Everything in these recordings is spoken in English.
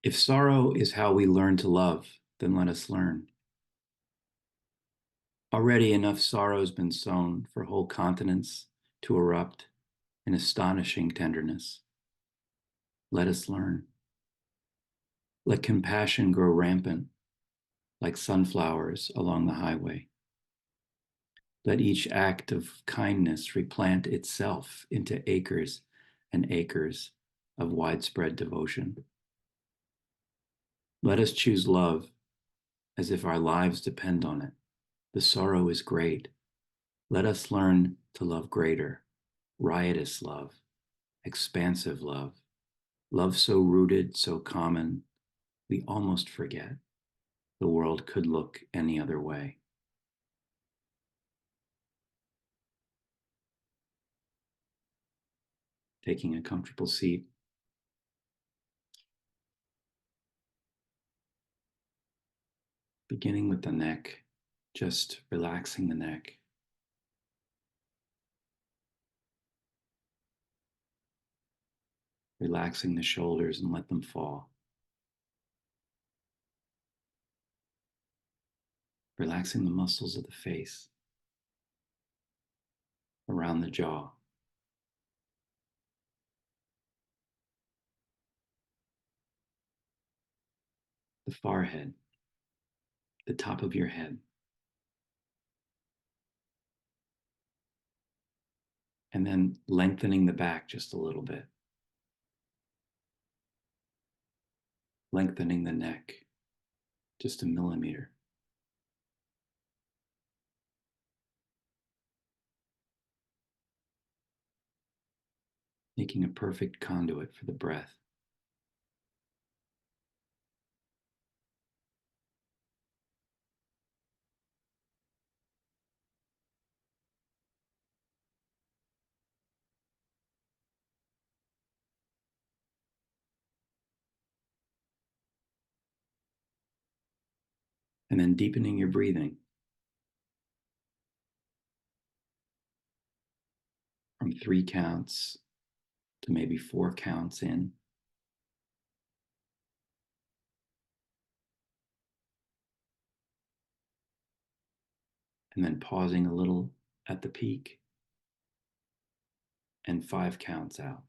If sorrow is how we learn to love, then let us learn. Already enough sorrow's been sown for whole continents to erupt in astonishing tenderness. Let us learn. Let compassion grow rampant like sunflowers along the highway. Let each act of kindness replant itself into acres and acres of widespread devotion. Let us choose love as if our lives depend on it. The sorrow is great. Let us learn to love greater, riotous love, expansive love, love so rooted, so common, we almost forget the world could look any other way. Taking a comfortable seat. Beginning with the neck, just relaxing the neck. Relaxing the shoulders and let them fall. Relaxing the muscles of the face, around the jaw. The forehead, the top of your head. And then lengthening the back just a little bit. Lengthening the neck just a millimeter. Making a perfect conduit for the breath. And then deepening your breathing from 3 counts to maybe 4 counts in. And then pausing a little at the peak and 5 counts out.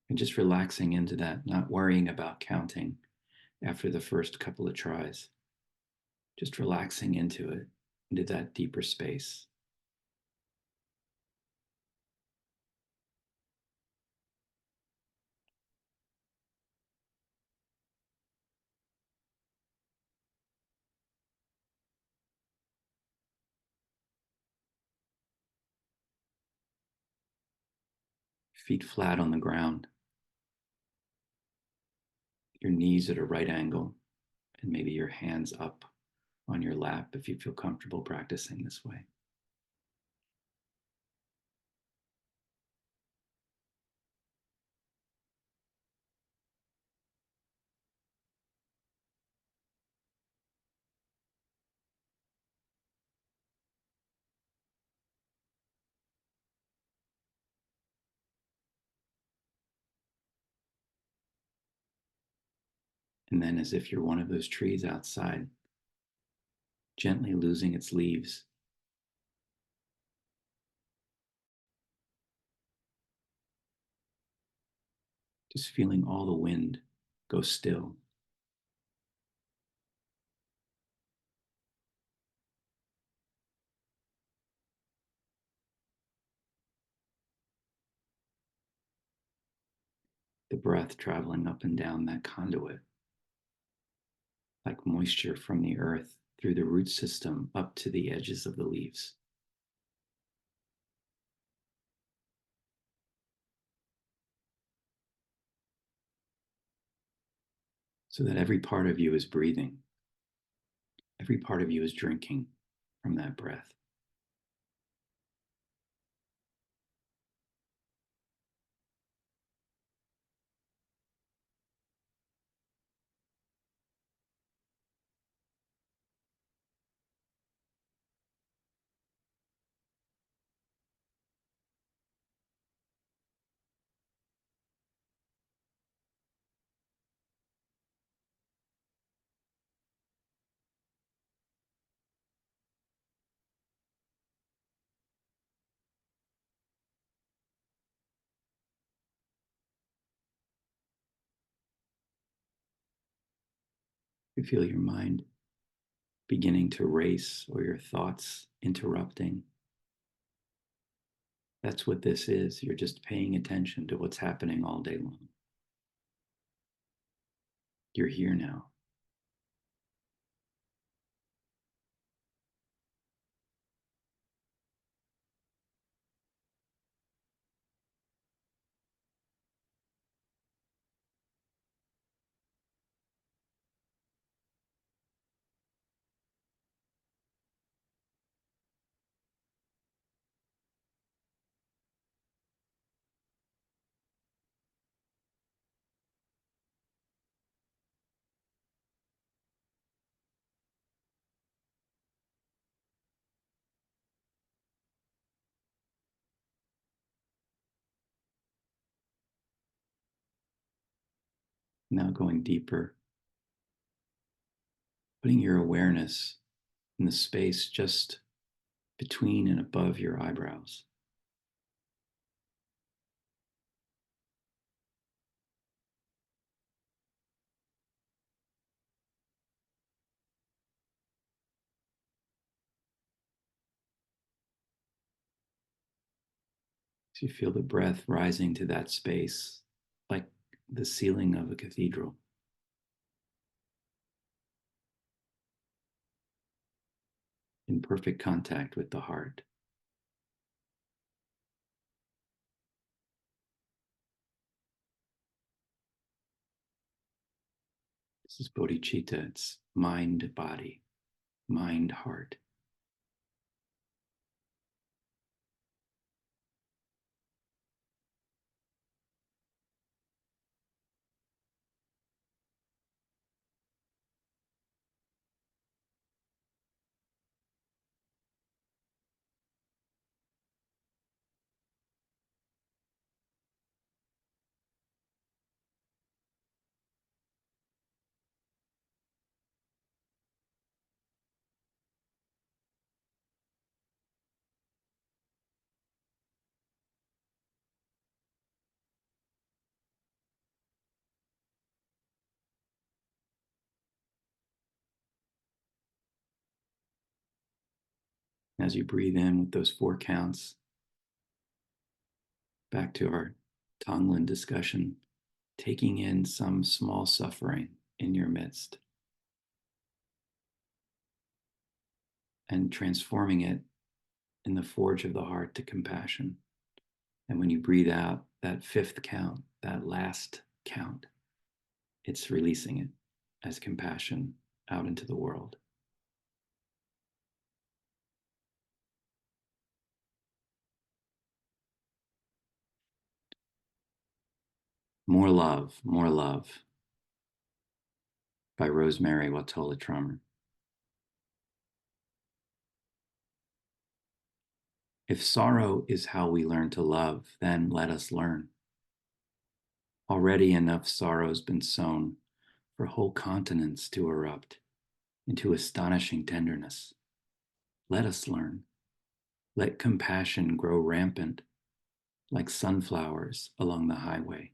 And just relaxing into that, not worrying about counting after the first couple of tries. Just relaxing into it, into that deeper space. Feet flat on the ground. Your knees at a right angle, and maybe your hands up on your lap if you feel comfortable practicing this way. And then, as if you're one of those trees outside, gently losing its leaves. Just feeling all the wind go still. The breath traveling up and down that conduit, like moisture from the earth through the root system up to the edges of the leaves. So that every part of you is breathing. Every part of you is drinking from that breath. You feel your mind beginning to race or your thoughts interrupting. That's what this is. You're just paying attention to what's happening all day long. You're here now. Now going deeper, putting your awareness in the space just between and above your eyebrows. So you feel the breath rising to that space like the ceiling of a cathedral. In perfect contact with the heart. This is bodhicitta. It's mind, body, mind, heart. As you breathe in with those 4 counts, back to our Tonglen discussion, taking in some small suffering in your midst and transforming it in the forge of the heart to compassion. And when you breathe out that 5th count, that last count, it's releasing it as compassion out into the world. More Love by Rosemerry Wahtola Trommer. If sorrow is how we learn to love, then let us learn. Already enough sorrow's been sown for whole continents to erupt into astonishing tenderness. Let us learn. Let compassion grow rampant like sunflowers along the highway.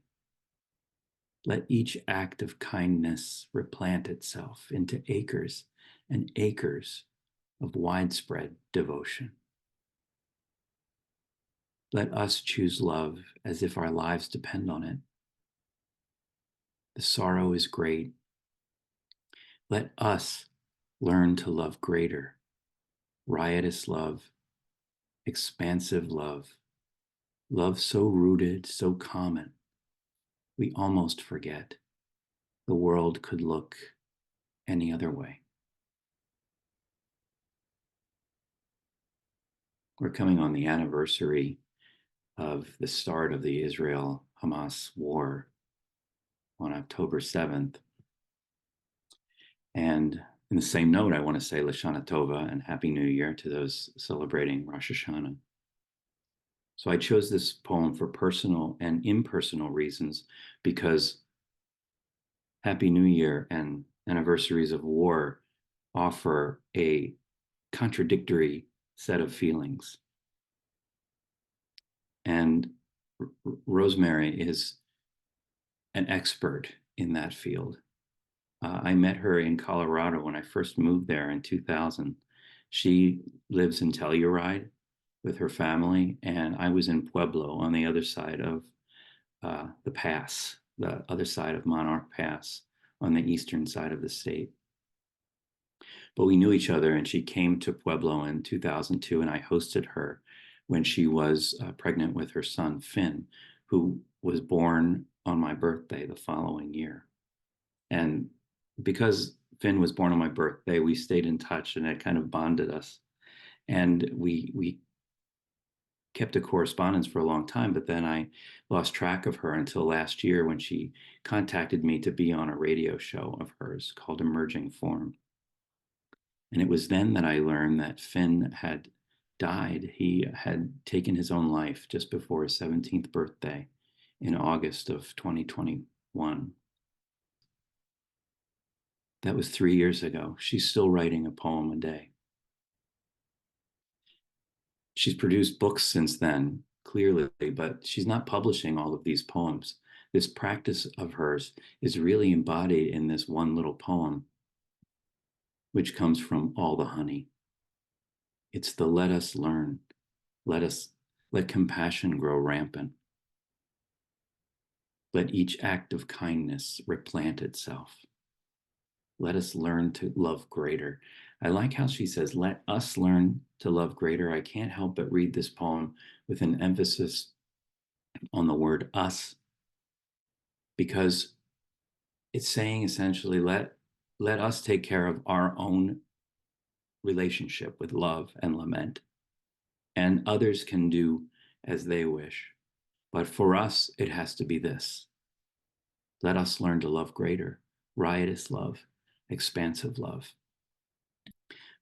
Let each act of kindness replant itself into acres and acres of widespread devotion. Let us choose love as if our lives depend on it. The sorrow is great. Let us learn to love greater, riotous love, expansive love, love so rooted, so common, we almost forget the world could look any other way. We're coming on the anniversary of the start of the Israel-Hamas war on October 7th. And in the same note, I want to say Lashana Tova and Happy New Year to those celebrating Rosh Hashanah. So I chose this poem for personal and impersonal reasons because Happy New Year and anniversaries of war offer a contradictory set of feelings. And Rosemerry is an expert in that field I met her in Colorado when I first moved there in 2000. She lives in Telluride with her family, and I was in Pueblo on the other side of the pass, the other side of Monarch Pass on the eastern side of the state. But we knew each other, and she came to Pueblo in 2002, and I hosted her when she was pregnant with her son, Finn, who was born on my birthday the following year. And because Finn was born on my birthday, we stayed in touch, and it kind of bonded us. And we kept a correspondence for a long time, but then I lost track of her until last year when she contacted me to be on a radio show of hers called Emerging Form. And it was then that I learned that Finn had died. He had taken his own life just before his 17th birthday in August of 2021. That was 3 years ago. She's still writing a poem a day. She's produced books since then, clearly, but she's not publishing all of these poems. This practice of hers is really embodied in this one little poem, which comes from All the Honey. It's the let us learn, let compassion grow rampant. Let each act of kindness replant itself. Let us learn to love greater. I like how she says, let us learn to love greater. I can't help but read this poem with an emphasis on the word us, because it's saying essentially, let us take care of our own relationship with love and lament, and others can do as they wish. But for us, it has to be this. Let us learn to love greater, riotous love, expansive love.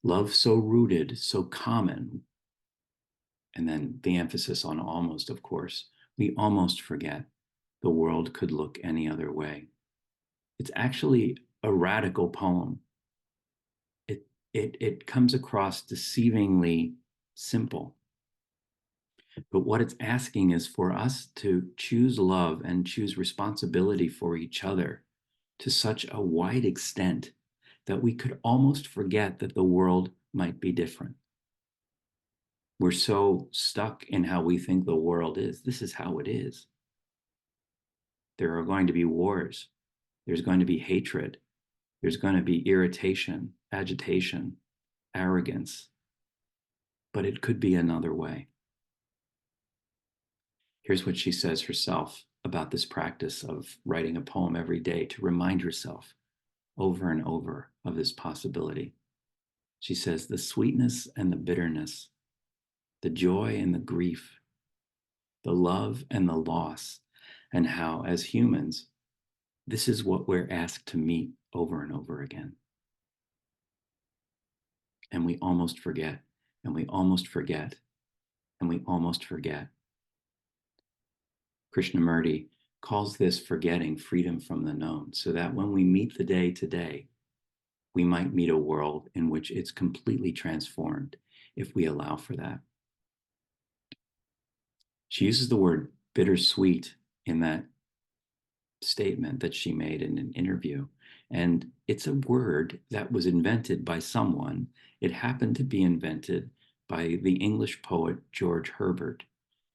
Love so rooted, so common. And then the emphasis on almost, of course, we almost forget the world could look any other way. It's actually a radical poem. It comes across deceivingly simple. But what it's asking is for us to choose love and choose responsibility for each other to such a wide extent that we could almost forget that the world might be different. We're so stuck in how we think the world is. This is how it is. There are going to be wars. There's going to be hatred. There's going to be irritation, agitation, arrogance. But it could be another way. Here's what she says herself about this practice of writing a poem every day to remind herself over and over of this possibility. She says, the sweetness and the bitterness, the joy and the grief, the love and the loss, and how, as humans, this is what we're asked to meet over and over again. And we almost forget, and we almost forget, and we almost forget. Krishnamurti calls this forgetting freedom from the known, so that when we meet the day today, we might meet a world in which it's completely transformed if we allow for that. She uses the word bittersweet in that statement that she made in an interview. And it's a word that was invented by someone. It happened to be invented by the English poet George Herbert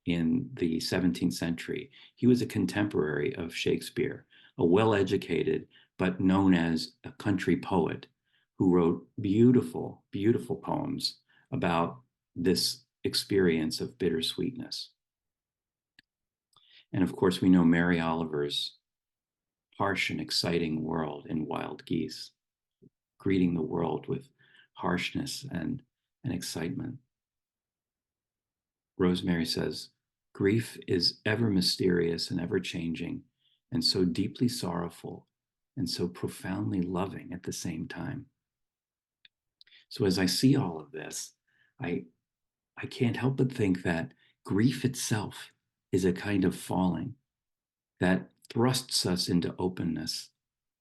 in the 17th century. He was a contemporary of Shakespeare, a well-educated but known as a country poet who wrote beautiful, beautiful poems about this experience of bittersweetness. And of course, we know Mary Oliver's harsh and exciting world in Wild Geese, greeting the world with harshness and excitement. Rosemerry says, grief is ever mysterious and ever changing, and so deeply sorrowful and so profoundly loving at the same time. So as I see all of this, I can't help but think that grief itself is a kind of falling that thrusts us into openness.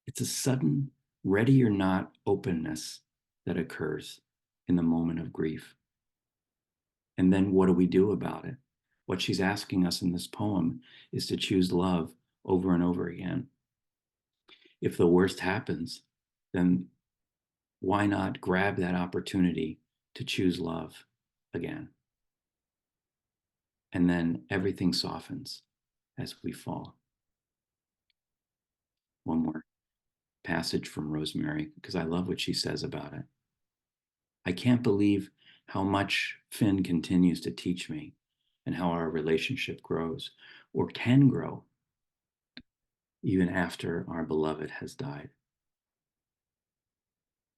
It's a sudden, ready or not openness that occurs in the moment of grief. And then what do we do about it? What she's asking us in this poem is to choose love over and over again. If the worst happens, then why not grab that opportunity to choose love again? And then everything softens as we fall. One more passage from Rosemerry, because I love what she says about it. I can't believe how much Finn continues to teach me and how our relationship grows or can grow even after our beloved has died.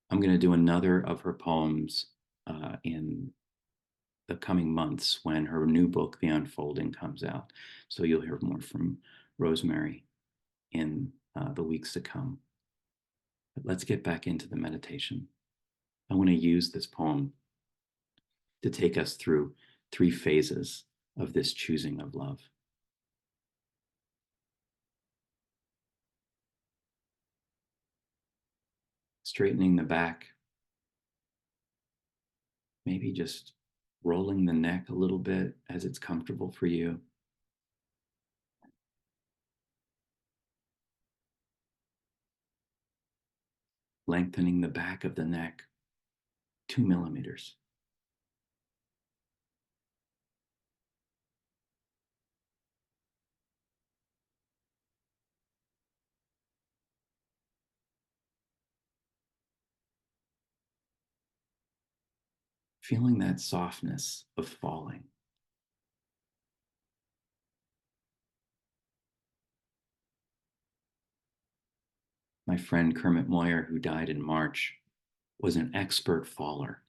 I'm going to do another of her poems in the coming months when her new book, The Unfolding, comes out. So you'll hear more from Rosemerry in the weeks to come. But let's get back into the meditation. I want to use this poem to take us through 3 phases of this choosing of love. Straightening the back, maybe just rolling the neck a little bit as it's comfortable for you. Lengthening the back of the neck 2 millimeters. Feeling that softness of falling. My friend Kermit Moyer, who died in March, was an expert faller.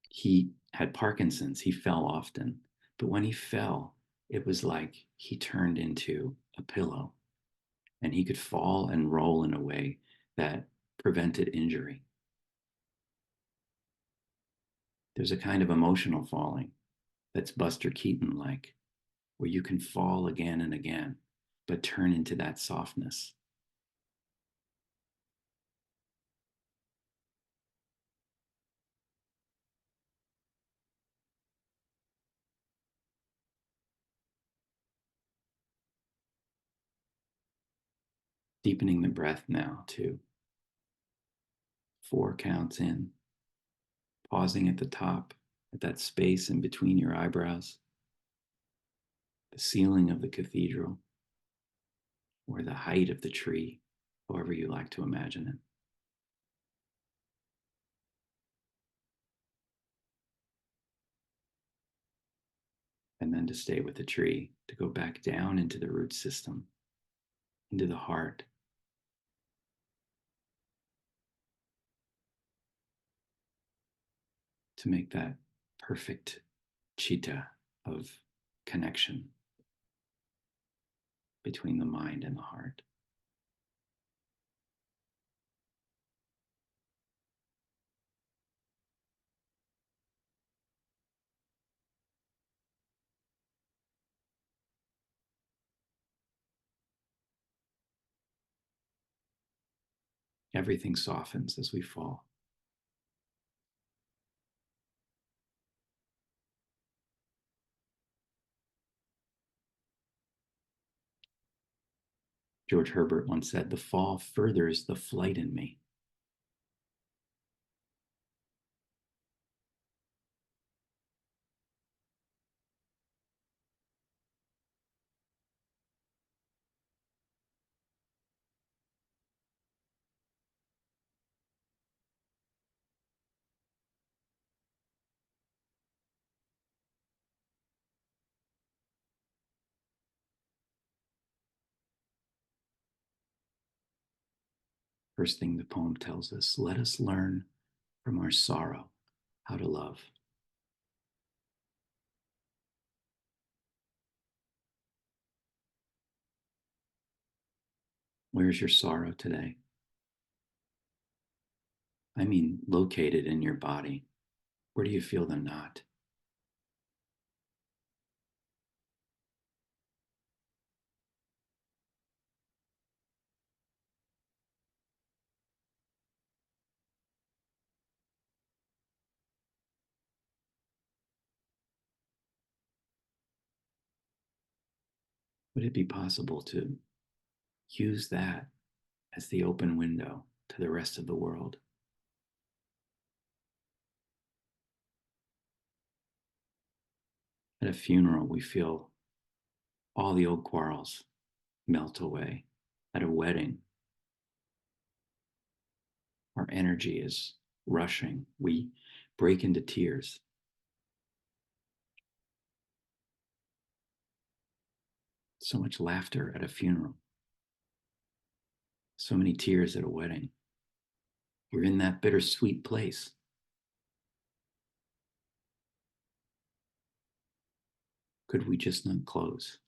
He had Parkinson's. He fell often. But when he fell, it was like he turned into a pillow, and he could fall and roll in a way that prevented injury. There's a kind of emotional falling that's Buster Keaton-like, where you can fall again and again, but turn into that softness. Deepening the breath now to 4 counts in, pausing at the top, at that space in between your eyebrows, the ceiling of the cathedral, or the height of the tree, however you like to imagine it. And then to stay with the tree, to go back down into the root system, into the heart. To make that perfect chitta of connection between the mind and the heart. Everything softens as we fall. George Herbert once said, "The fall furthers the flight in me." First thing the poem tells us, let us learn from our sorrow how to love. Where's your sorrow today? I mean, located in your body. Where do you feel the knot? Would it be possible to use that as the open window to the rest of the world. At a funeral, we feel all the old quarrels melt away. At a wedding, our energy is rushing. We break into tears. So much laughter at a funeral. So many tears at a wedding. We're in that bittersweet place. Could we just not close?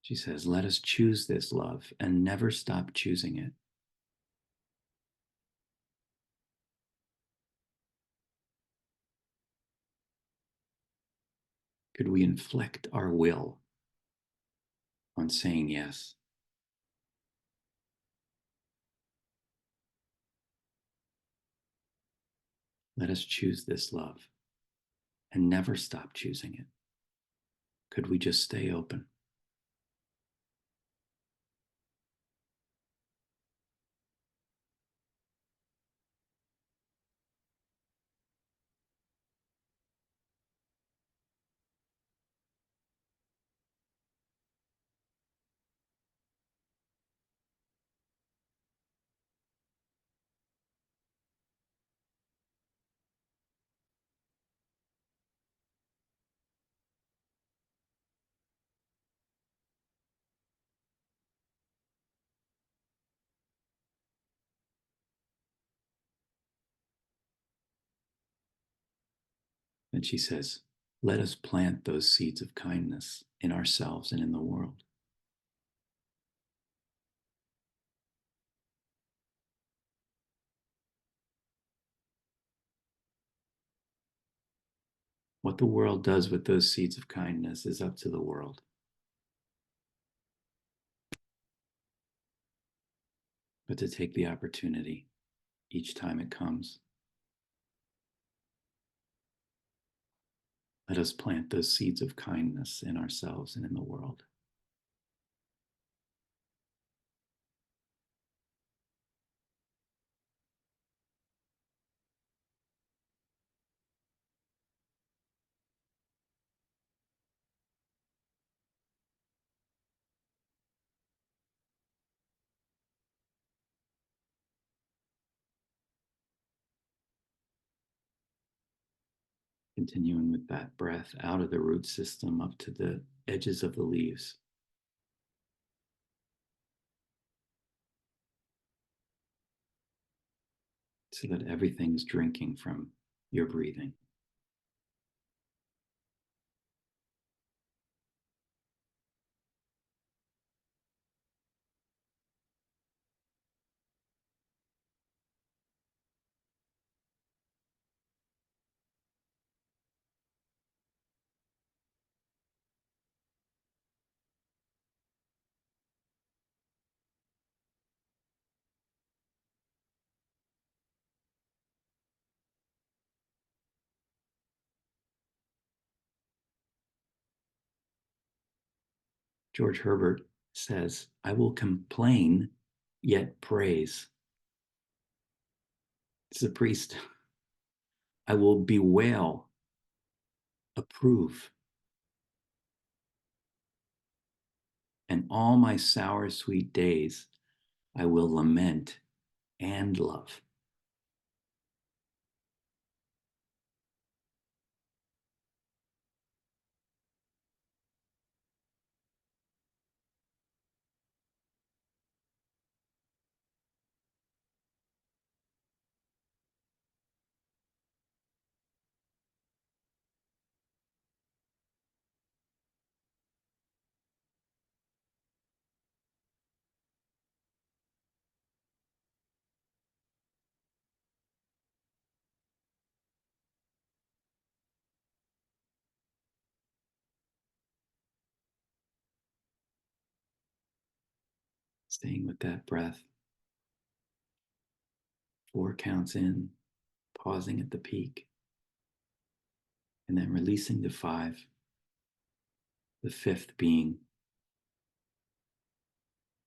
She says, let us choose this love and never stop choosing it. Could we inflect our will on saying yes? Let us choose this love and never stop choosing it. Could we just stay open? And she says, let us plant those seeds of kindness in ourselves and in the world. What the world does with those seeds of kindness is up to the world. But to take the opportunity each time it comes, let us plant those seeds of kindness in ourselves and in the world. Continuing with that breath out of the root system up to the edges of the leaves. So that everything's drinking from your breathing. George Herbert says, I will complain, yet praise. It's a priest. I will bewail, approve. And all my sour, sweet days, I will lament and love. Staying with that breath. 4 counts in, pausing at the peak, and then releasing to 5, the 5th being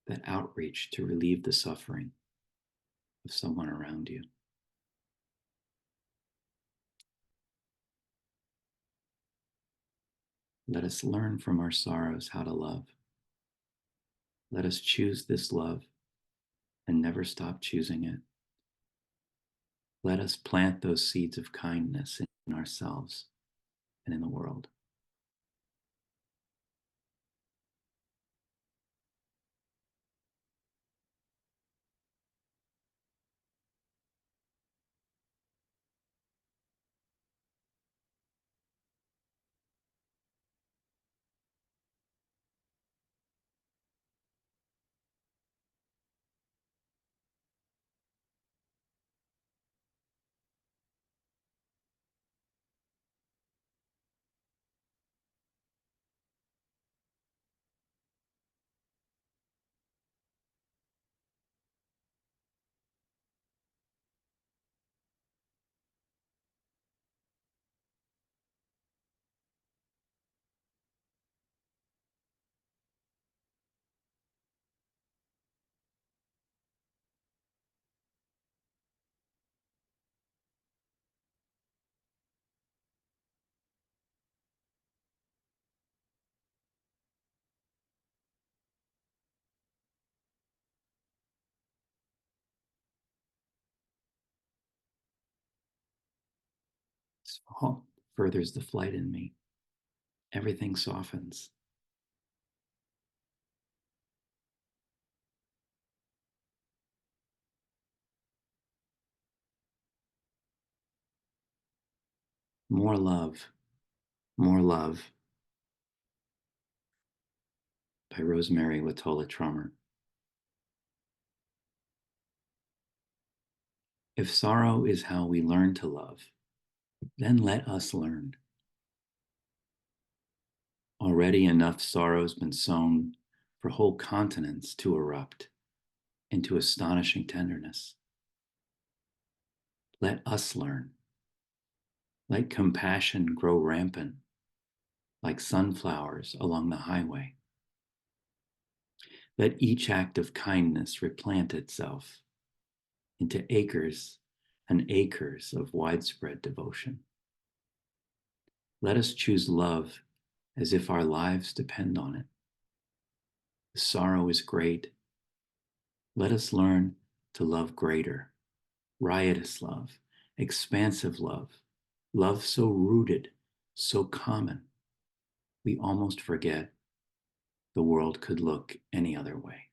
that outreach to relieve the suffering of someone around you. Let us learn from our sorrows how to love. Let us choose this love and never stop choosing it. Let us plant those seeds of kindness in ourselves and in the world. Small furthers the flight in me. Everything softens. More love, more love by Rosemerry Wahtola Trommer. If sorrow is how we learn to love, then let us learn. Already enough sorrow's been sown for whole continents to erupt into astonishing tenderness. Let us learn. Let compassion grow rampant like sunflowers along the highway. Let each act of kindness replant itself into acres and acres of widespread devotion. Let us choose love as if our lives depend on it. The sorrow is great. Let us learn to love greater, riotous love, expansive love, love so rooted, so common, we almost forget the world could look any other way.